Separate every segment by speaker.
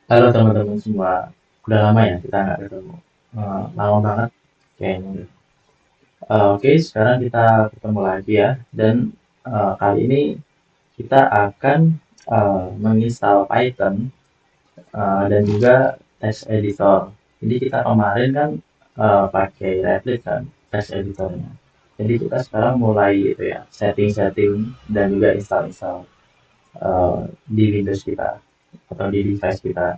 Speaker 1: Halo teman-teman semua, udah lama ya kita nggak ketemu. Lama banget kayaknya. Oke, sekarang kita ketemu lagi ya. Dan kali ini kita akan menginstal Python dan juga text editor. Jadi kita kemarin kan pakai Replit kan text editornya. Jadi kita sekarang mulai gitu ya, setting-setting dan juga install-install di Windows kita atau di device kita.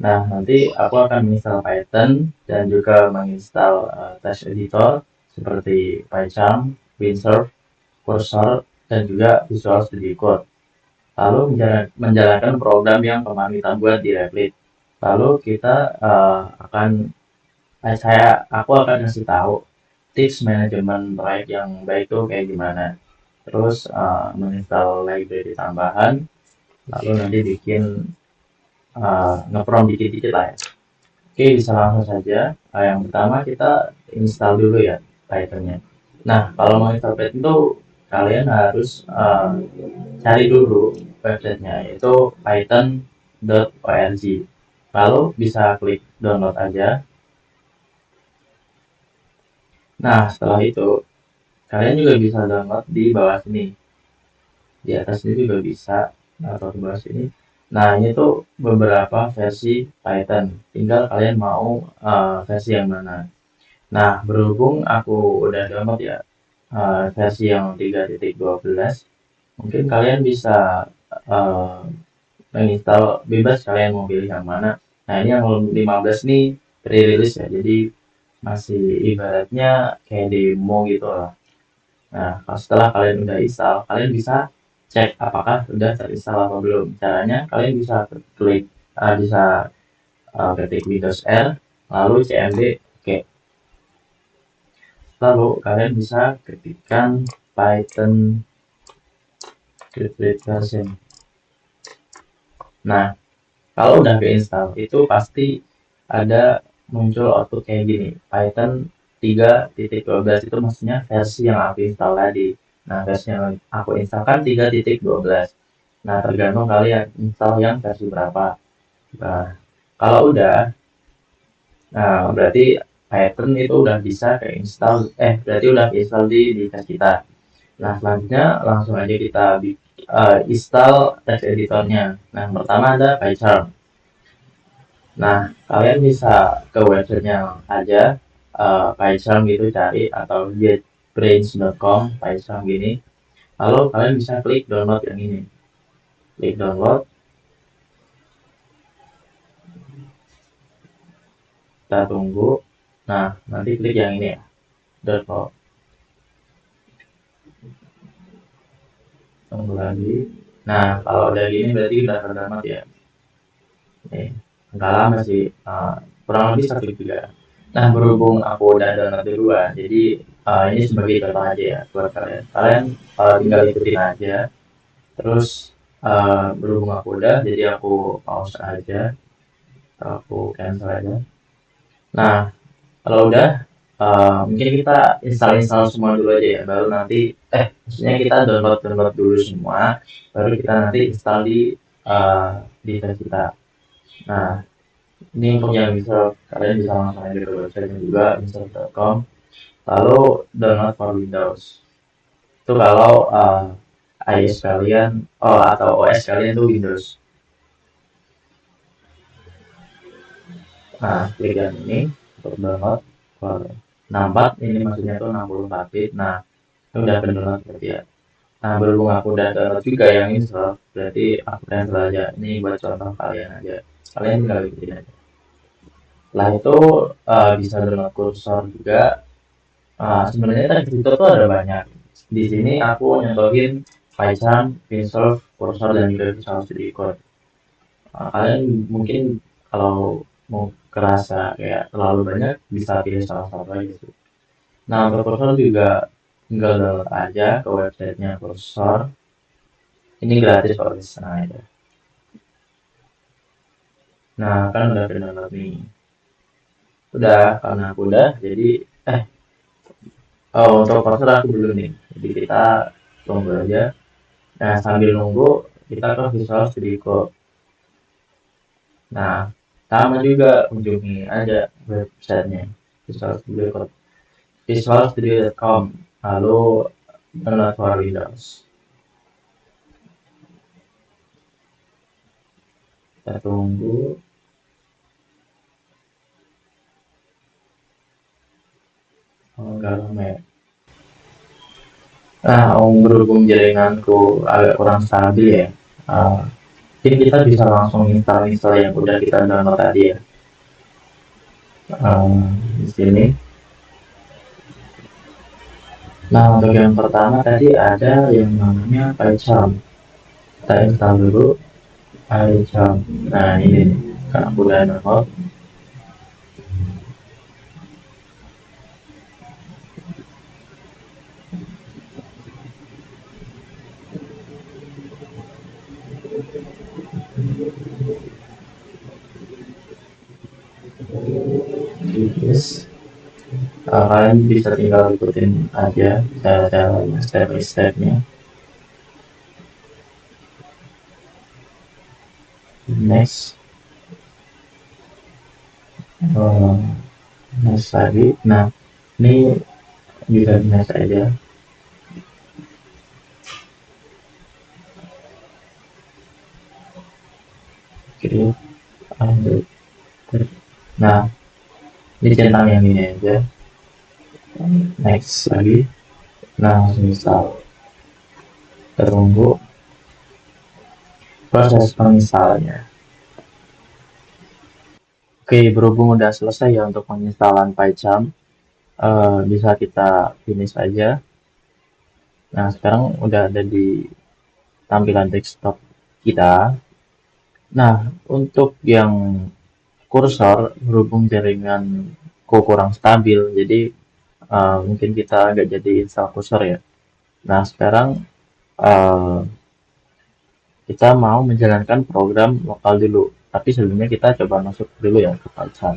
Speaker 1: Nah, nanti aku akan menginstal Python dan juga menginstal text editor seperti PyCharm, Windsurf, Cursor, dan juga Visual Studio Code. Lalu menjalankan program yang kemarin kita buat di Replit. Lalu kita akan, aku akan kasih tahu tips manajemen proyek yang baik itu kayak gimana. Terus menginstal library tambahan, lalu nanti bikin nge-prompt dikit-dikit lah ya. Oke, bisa langsung saja. Yang pertama kita install dulu ya Python-nya. Nah, kalau mau install Python itu kalian harus cari dulu websitenya, yaitu python.org. Lalu bisa klik download aja. Nah, setelah itu kalian juga bisa download di bawah sini. Di atas ini juga bisa, atau di bawah sini. Nah, ini tuh beberapa versi Python. Tinggal kalian mau versi yang mana. Nah, berhubung aku udah download ya versi yang 3.12, mungkin kalian bisa uh, menginstal bebas, kalian mau pilih yang mana. Nah, ini yang 15 nih pre-release ya, jadi masih ibaratnya kayak demo gitu lah. Nah, setelah kalian udah install, kalian bisa cek apakah sudah terinstall apa belum. Caranya kalian bisa klik, bisa ketik Windows R, lalu cmd, oke. Lalu kalian bisa ketikkan Python script version. Nah, kalau udah keinstall itu pasti ada muncul output kayak gini. Python 3.12 itu maksudnya versi yang aku install tadi. Nah, versi yang aku install kan 3.12. Nah, tergantung kalian install yang versi berapa. Nah, kalau udah, nah berarti Python itu udah bisa keinstall, berarti udah keinstall di device kita. Nah, selanjutnya langsung aja kita install text editornya. Nah, pertama ada PyCharm. Nah, kalian bisa ke websitenya aja, PyCharm gitu cari, atau jetbrains.com, PyCharm gini. Lalu kalian bisa klik download yang ini. Klik download, kita tunggu. Nah, nanti klik yang ini ya, download. Tunggu lagi. Nah, kalau udah gini berarti udah terdownload ya. Nih, nggak lama sih, kurang lebih 1 giga. Nah, berhubung aku udah download duluan, jadi ini sebagai contoh aja ya buat kalian. Kalian tinggal ikutin aja. Terus berhubung aku udah, jadi aku pause aja, aku cancel aja. Nah, kalau udah, mungkin kita install semua dulu aja ya, baru nanti, maksudnya kita download dulu semua, baru kita nanti install di device kita. Nah, ini untuk yang bisa, kalian bisa langsung aja ke website juga, install.com, lalu download for Windows. Itu kalau iOS kalian, atau OS kalian itu Windows. Nah, klik yang ini untuk download for 64, ini maksudnya tuh 64 bit. Nah, ini udah download berarti ya. Nah, berhubung aku udah download juga yang install, berarti aku cancel aja. Ini buat contoh kalian aja. Kalian tinggal ikutin aja. Setelah itu bisa download kursor juga. Sebenarnya tadi fitur tuh ada banyak. Di sini aku nyontohin PyCharm, Pinsurf, Cursor, dan juga Visual Studio Code. Kalian mungkin kalau mau kerasa kayak terlalu banyak bisa pilih salah satu aja sih. Nah, untuk Cursor juga tinggal download aja ke websitenya Cursor. Ini gratis kalau di sana aja. Nah, kan udah download nih. Udah, karena aku udah, jadi untuk Cursor aku belum nih. Jadi kita tunggu aja. Nah, sambil nunggu kita ke Visual Studio Code. Nah, sama juga kunjungi aja websitenya visualstudio.com, lalu download for Windows. Kita tunggu. Oh, enggak lama ya. Nah, berhubung jaringanku agak kurang stabil ya, uh, mungkin kita bisa langsung install yang udah kita download tadi ya. Di sini. Nah, untuk yang pertama tadi ada yang namanya PyCharm. Kita install dulu PyCharm. Nah, ini nih, karena aku udah download. Yes. Kalian bisa tinggal ikutin aja cara step by stepnya. Next. uh, Next lagi. Nah, ini bisa di next aja. Create Android. Nah, ini centang yang ini aja. Next lagi. Nah, install. Tunggu proses penginstalannya. Oke, berhubung udah selesai ya untuk penginstalan PyCharm, bisa kita finish aja. Nah, sekarang udah ada di tampilan desktop kita. Nah, untuk yang kursor, berhubung jaringan kurang stabil, jadi mungkin kita agak jadi install kursor ya. Nah, sekarang uh, kita mau menjalankan program lokal dulu. Tapi sebelumnya kita coba masuk dulu ya ke PyCharm.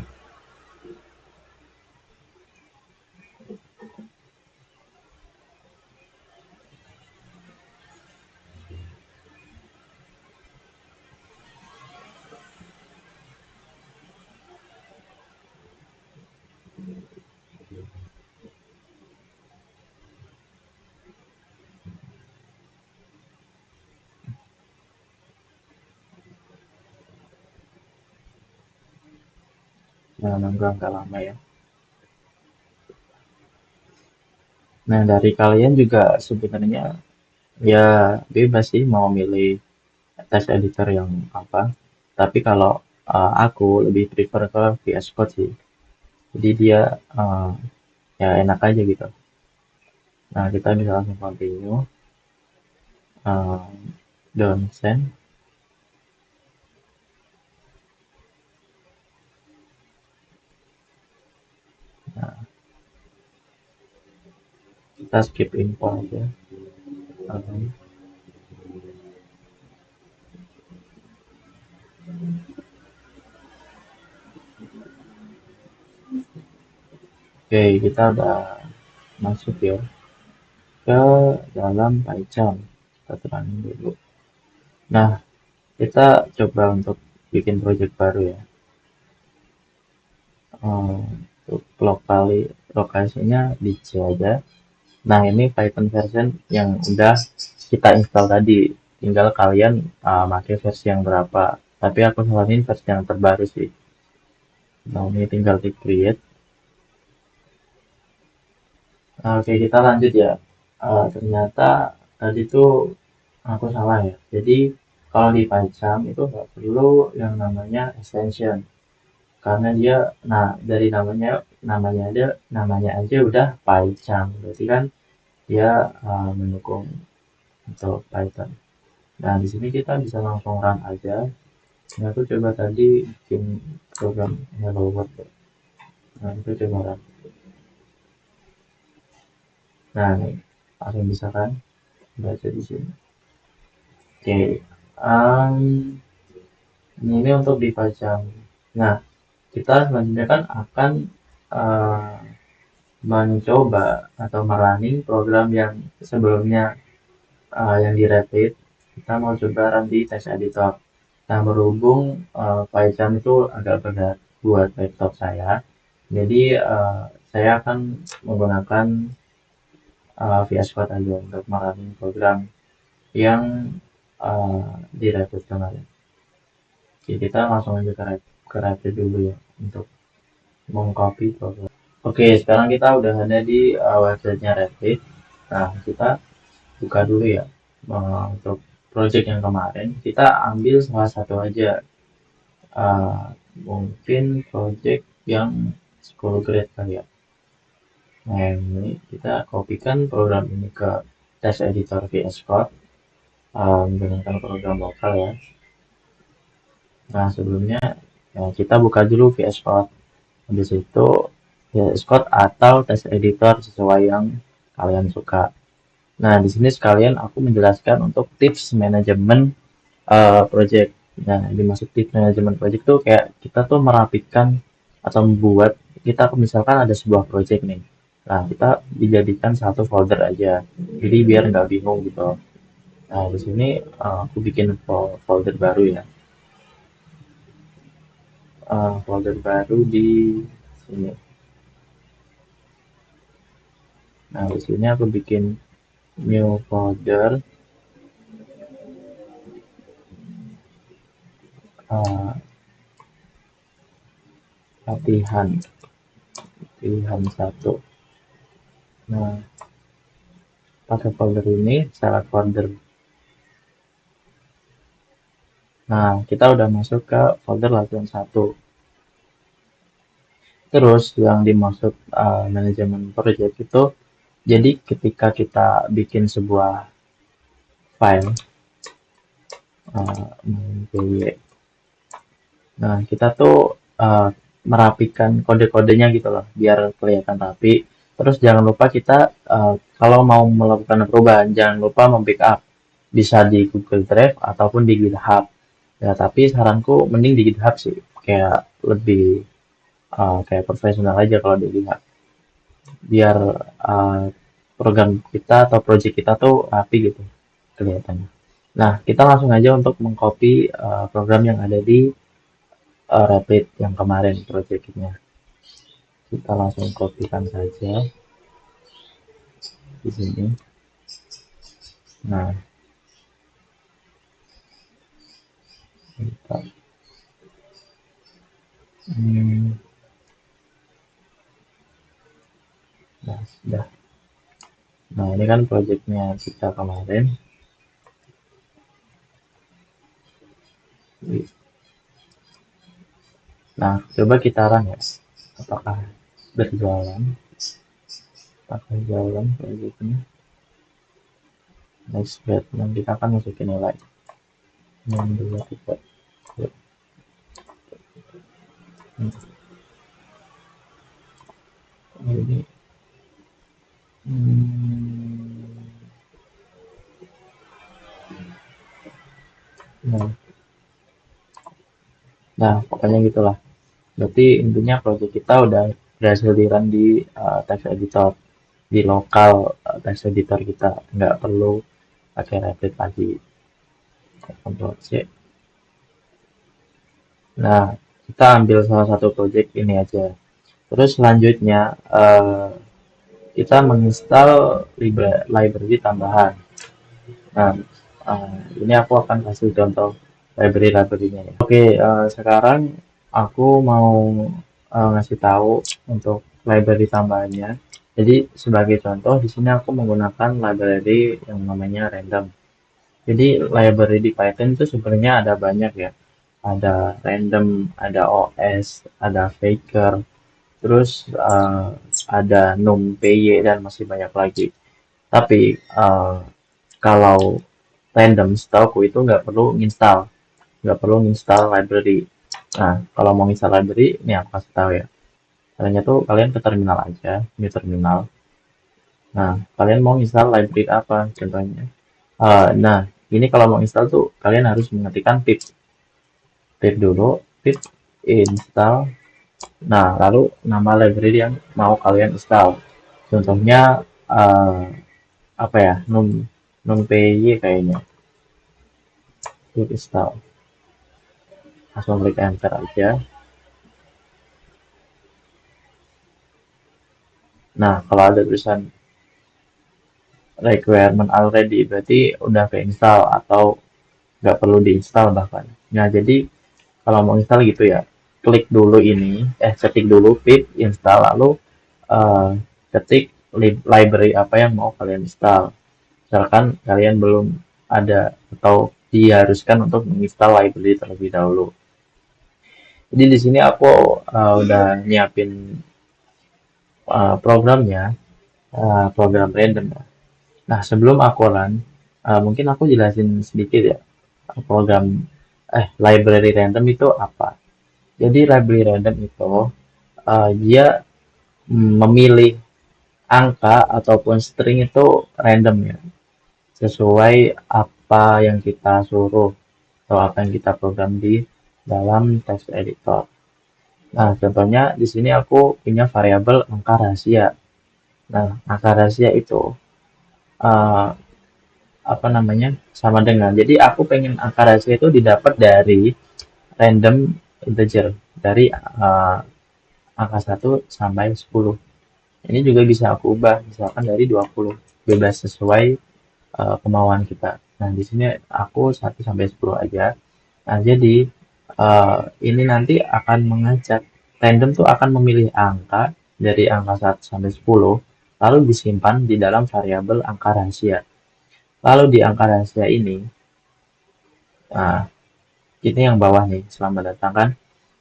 Speaker 1: Nah, nggak lama ya. Nah, dari kalian juga sebenarnya ya bebas sih mau milih text editor yang apa. Tapi kalau aku lebih prefer ke VS Code sih. Jadi dia ya enak aja gitu. Nah, kita bisa langsung continue. uh, Don't send. Nah, kita skip info aja. Um, Oke, kita udah masuk ya ke dalam PyCharm. Kita terangin dulu. Nah, kita coba untuk bikin project baru ya. Untuk lokasinya di C aja. Nah, ini Python version yang udah kita install tadi. Tinggal kalian pakai versi yang berapa. Tapi aku saranin versi yang terbaru sih. Nah, ini tinggal di create. Nah, oke, kita lanjut ya. Ternyata tadi tuh aku salah ya. Jadi kalau di PyCharm itu nggak perlu yang namanya extension, karena dia, nah dari namanya aja udah PyCharm, berarti kan dia mendukung untuk Python. Nah, di sini kita bisa langsung run aja. Nah, aku coba tadi bikin program Hello World ya. Nah, itu coba run. Nah, nih langsung bisa kan baca di sini. Oke, um, ini untuk dipajang. Nah, kita selanjutnya kan akan uh, mencoba atau merunning program yang sebelumnya yang di Rapid. Kita mau coba run di text editor. Nah, berhubung Python itu agak berat buat laptop saya, jadi saya akan menggunakan VS Code aja untuk merunning program yang di Revit kemarin. Jadi kita langsung aja ke Revit dulu ya untuk mengcopy program. Oke, sekarang kita udah ada di websitenya Revit. Nah, kita buka dulu ya. Untuk project yang kemarin, kita ambil salah satu aja. Eh, Mungkin project yang 10 grade kali ya. Nah, ini kita kopikan program ini ke test editor VS Code menggunakan program lokal ya. Nah, sebelumnya ya, kita buka dulu VS Code. Habis itu VS Code atau test editor sesuai yang kalian suka. Nah, di sini sekalian aku menjelaskan untuk tips manajemen project. Nah, dimaksud tips manajemen project tuh kayak kita tuh merapikan atau membuat kita misalkan ada sebuah project nih. Nah, kita dijadikan satu folder aja. Jadi biar nggak bingung gitu. Nah, di sini aku bikin folder baru ya. Folder baru di sini. Nah, di sini aku bikin new folder uh, latihan pilihan satu. Nah, pakai folder ini, select folder. Nah, kita udah masuk ke folder latihan satu. Terus yang dimaksud manajemen project itu, jadi ketika kita bikin sebuah file, py, nah kita tuh merapikan kode-kodenya gitu loh, biar kelihatan rapi. Terus jangan lupa kita kalau mau melakukan perubahan, jangan lupa membackup. Bisa di Google Drive ataupun di GitHub. Ya, tapi saranku mending di GitHub sih. Kayak lebih kayak profesional aja kalau di GitHub. Biar program kita atau project kita tuh rapi gitu kelihatannya. Nah, kita langsung aja untuk mengcopy program yang ada di Rapid yang kemarin projectnya. Kita langsung kopikan saja di sini. Nah, kita, nah, sudah. Nah, ini kan projectnya kita kemarin. Nah, coba kita run ya. Apakah berjalan? Apakah jalan projectnya? Next grade, dan kita akan masukin nilai 62 3. Ini nah, nah, pokoknya gitulah. Berarti intinya project kita udah berhasil di run di text editor, di lokal text editor kita, nggak perlu pakai Revit lagi. Ctrl C. Nah, kita ambil salah satu project ini aja. Terus selanjutnya kita menginstal library tambahan. Nah, ini aku akan kasih contoh library-nya ya. Oke, sekarang aku mau ngasih tahu untuk library tambahannya. Jadi sebagai contoh di sini aku menggunakan library yang namanya random. Jadi library di Python itu sebenarnya ada banyak ya. Ada random, ada OS, ada faker, terus ada numpy dan masih banyak lagi. Tapi kalau random setahu itu nggak perlu install library. Nah, kalau mau install library, ini aku kasih tahu ya. Caranya tuh kalian ke terminal aja, ini terminal. Nah, kalian mau install library apa contohnya? Nah, ini kalau mau install tuh kalian harus mengetikkan pip dulu, pip install. Nah, lalu nama library yang mau kalian install. Contohnya apa ya? NumPy kayaknya. Pip install. langsung klik enter aja. Nah, kalau ada tulisan requirement already berarti udah keinstall atau nggak perlu diinstal bahkan. Nah, jadi kalau mau install gitu ya, klik dulu ini, ketik dulu pip install, lalu eh, ketik library apa yang mau kalian install. Misalkan kalian belum ada atau diharuskan untuk menginstal library terlebih dahulu. Jadi di sini aku udah nyiapin programnya, program random. Nah, sebelum aku run, mungkin aku jelasin sedikit ya, program library random itu apa. Jadi library random itu dia memilih angka ataupun string itu random ya, sesuai apa yang kita suruh atau apa yang kita program di dalam text editor. Nah, contohnya di sini aku punya variabel angka rahasia. Nah, angka rahasia itu uh, apa namanya sama dengan. Jadi aku pengen angka rahasia itu didapat dari random integer dari angka 1 sampai 10. Ini juga bisa aku ubah misalkan dari 20, bebas sesuai kemauan kita. Nah, di sini aku 1 sampai 10 aja. Nah, jadi ini nanti akan mengajak random tuh akan memilih angka dari angka 1 sampai 10 lalu disimpan di dalam variabel angka rahasia. Lalu di angka rahasia ini, nah, ini yang bawah nih, selamat datang kan.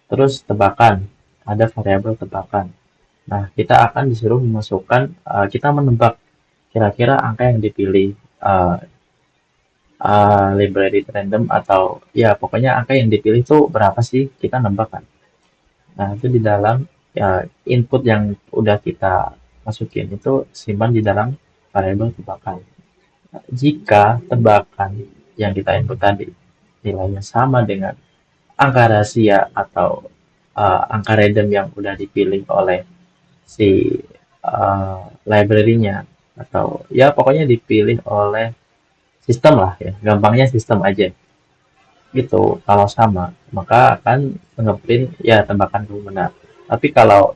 Speaker 1: Terus tebakan, ada variabel tebakan. Nah, kita akan disuruh memasukkan, kita menebak kira-kira angka yang dipilih uh, library random atau ya pokoknya angka yang dipilih itu berapa sih kita nebak kan. Nah, itu di dalam ya, input yang udah kita masukin itu simpan di dalam variabel tebakan. Jika tebakan yang kita input tadi nilainya sama dengan angka rahasia atau angka random yang udah dipilih oleh si library-nya atau ya pokoknya dipilih oleh sistem lah ya, gampangnya sistem aja gitu. Kalau sama maka akan ngeprint ya tebakan kamu benar. Tapi kalau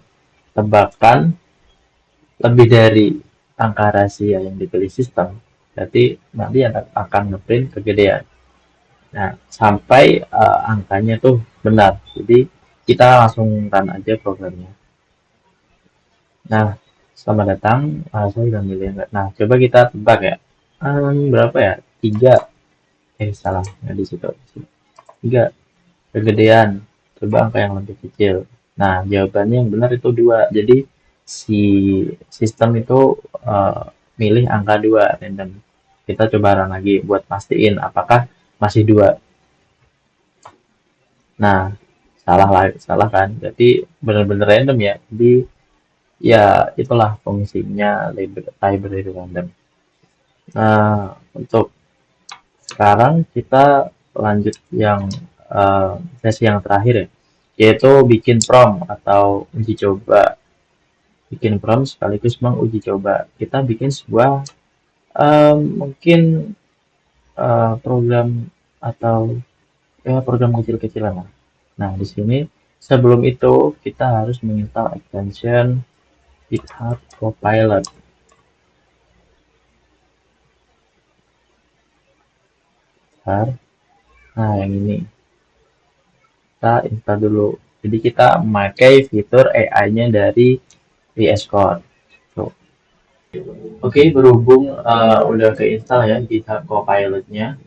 Speaker 1: tebakan lebih dari angka rahasia yang dipilih sistem berarti nanti akan ngeprint kegedean. Nah, sampai angkanya tuh benar. Jadi kita langsung run aja programnya. Nah, selamat datang. Saya udah milih enggak. Nah, coba kita tebak ya. Berapa ya? 3. Salah. Nggak di situ. 3. Kegedean. Coba angka yang lebih kecil. Nah, jawabannya yang benar itu 2. Jadi, si sistem itu eh, milih angka 2 random. Kita coba run lagi buat pastiin apakah masih 2. Nah, salah kan? Berarti benar-benar random ya. Jadi, ya itulah fungsinya library random. Nah, untuk sekarang kita lanjut yang sesi yang terakhir ya, yaitu bikin prompt atau uji coba. Bikin prompt sekaligus menguji coba. Kita bikin sebuah mungkin program atau ya program kecil-kecilan lah. Nah, di sini sebelum itu kita harus menginstal extension GitHub Copilot. Nah, yang ini kita install dulu. Jadi kita memakai fitur AI-nya dari VS Code. Tuh. Oke, berhubung udah keinstall ya GitHub Copilot-nya,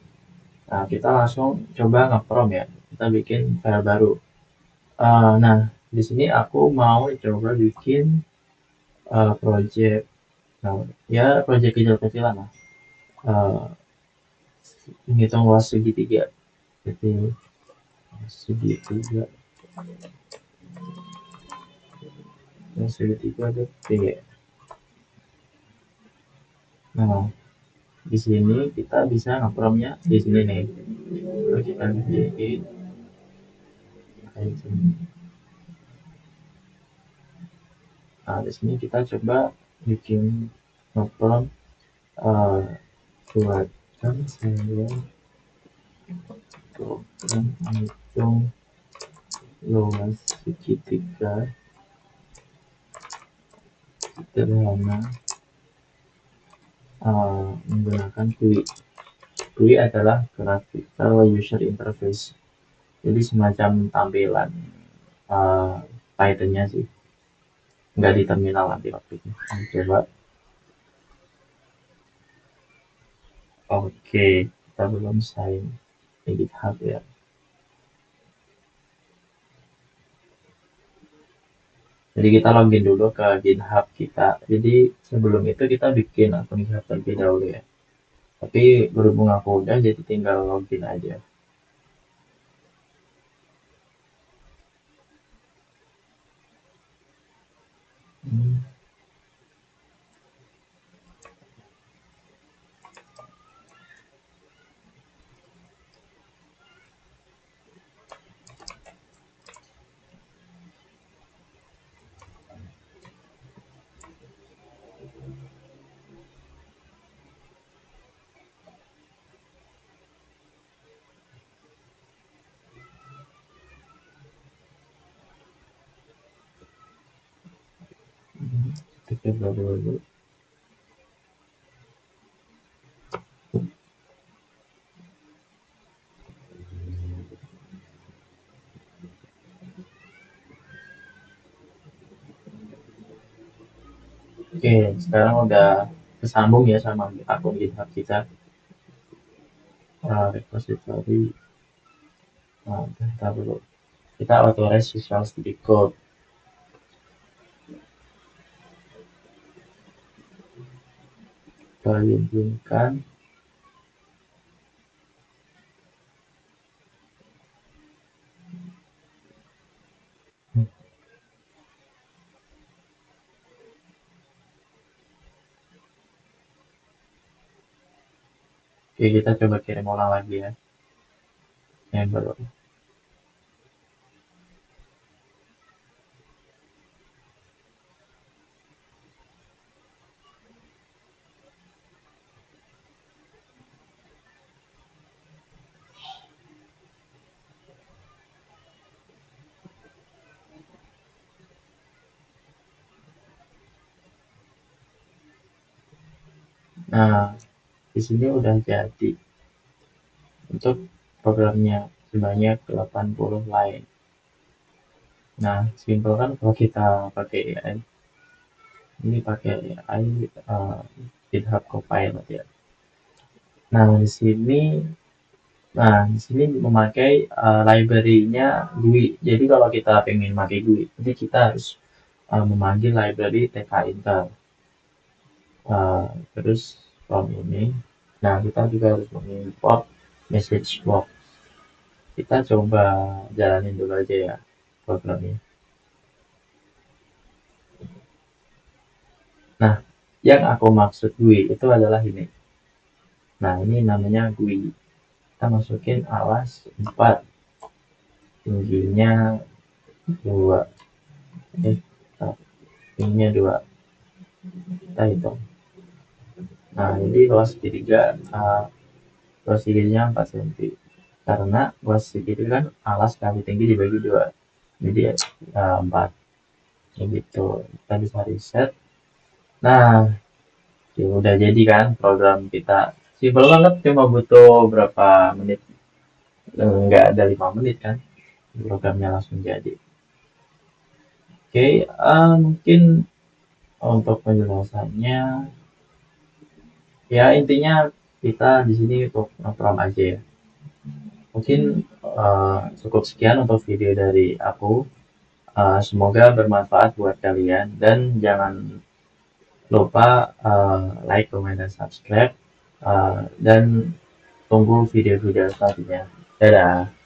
Speaker 1: nah kita langsung coba nge-prompt ya. Kita bikin file baru. Nah, di sini aku mau coba bikin project, nah, ya project kecil-kecilan lah. Uh, Menghitung luas segitiga. Jadi segitiga, segitiga detik. Nah, di sini kita bisa ngepromnya di sini nih. Lalu kita bikin nah, di sini kita coba bikin ngeprom buatkan saya program menghitung luas segitiga sederhana menggunakan GUI. GUI adalah Graphical User Interface, jadi semacam tampilan Python-nya sih, nggak di terminal nanti waktunya. Coba. Oke, kita belum sign di GitHub ya. Jadi kita login dulu ke GitHub kita. Jadi sebelum itu kita bikin akun GitHub terlebih dahulu ya. Tapi berhubung aku udah, jadi tinggal login aja. Hmm, kita coba dulu. Oke, sekarang udah kesambung ya sama akun GitHub kita. Repository. Nah, kita dulu. Kita authorize Visual Studio Code. Kita linkkan. Oke, kita coba kirim ulang lagi ya. Yang baru. Nah, di sini udah jadi untuk programnya sebanyak 80 line. Nah, simpel kan kalau kita pakai AI. Ini pakai AI GitHub Copilot ya. Nah, di sini memakai library-nya GUI. Jadi kalau kita pengen pakai GUI, jadi kita harus memanggil library tkinter. Terus from ini, nah kita juga harus mengimport message box. Kita coba jalanin dulu aja ya programnya. Nah, yang aku maksud GUI itu adalah ini. Nah, ini namanya GUI. Kita masukin alas 4, tingginya 2. Tingginya 2. Kita hitung. Nah, jadi luas segitiga, luas segitiganya 4 cm. Karena luas segitiga kan alas kali tinggi dibagi 2. Jadi 4. Gitu. Kita bisa reset. Nah, ya udah jadi kan program kita. Simpel banget, cuma butuh berapa menit. Nggak ada 5 menit kan. Programnya langsung jadi. Oke, mungkin untuk penjelasannya, ya intinya kita di sini untuk nge aja ya. Mungkin cukup sekian untuk video dari aku. Semoga bermanfaat buat kalian dan jangan lupa like, comment, dan subscribe dan tunggu video-video selanjutnya. Dadah.